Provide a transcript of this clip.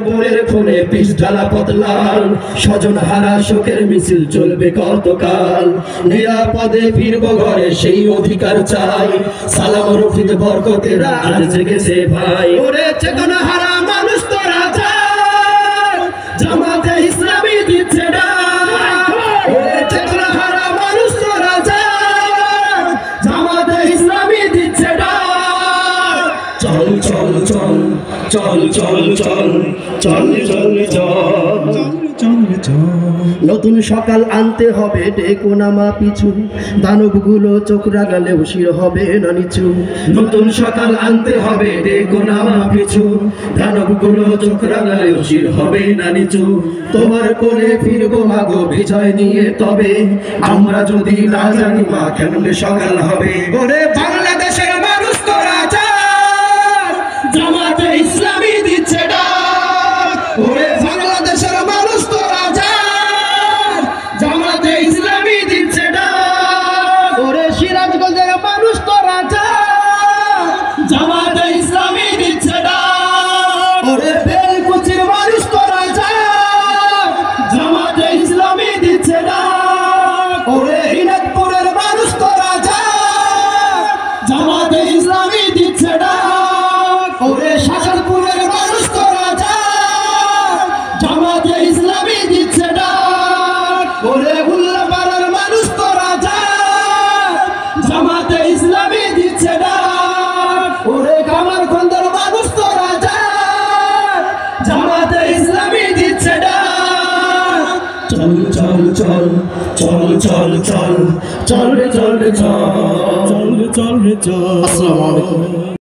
পরের খুনে পিস ঢালা পতলাল স্বজন হারা শোকের মিছিল চলবে কতকাল নিরাপদে ফিরবো ঘরে সেই অধিকার চাই সালাম রফিদ বরকতেরা আজ জেগেছে ভাই ওরে চেতনা হারা মানুষ তোরা চাই জামাতে ইসলামী দিচ্ছে ডাক ওরে চেতনা হারা মানুষ তোরা চাই জামাতে ইসলামী দিচ্ছে ডাক চল চল চল চল চল চল চল চল চল নতুন সকাল আনতে হবে ডেকো নামা পিছু দানবগুলো চোখ রাগালেও শির হবে না নিচু নতুন সকাল আনতে হবে ডেকো নামা পিছু দানবগুলো চোখ রাগালেও শির হবে না নিচু তোমার কোলে ফিরবো মাগো বিজয় নিয়ে তবে আমরা যদি না জানি মা কেমনে সকাল হবে ওরে বাংলাদেশের মানুষ তোরা চাই জামাতে ইসলামী দিচ্ছে ডাক ওরে বাংলাদেশের মানুষ তোরা চাই জামাতে ইসলামী দিচ্ছে ডাক ওরে সিরাজগঞ্জের মানুষ তোরা চাই জামাতে ইসলামী দিচ্ছে ডাক ওরে বেলকুচির মানুষ তোরা চাই জামাতে ইসলামী দিচ্ছে ডাক ওরে হিনাদপুরের মানুষ তোরা চাই জামাতে ইসলামী দিচ্ছে ডাক ওরে শাসনপুরের মানুষ তোরা চাই জামাতে ইসলামী দিচ্ছে ডাক ওরে উল্লাপাড়ার মানুষ তোরা চাই জামাতে ইসলামী দিচ্ছে ডাক ওরে কামারখন্দের মানুষ তোরা চাই জামাতে ইসলামী দিচ্ছে ডাক চল চল চল চল চল চল চল চল চল চল চল চল। আসসালামু আলাইকুম।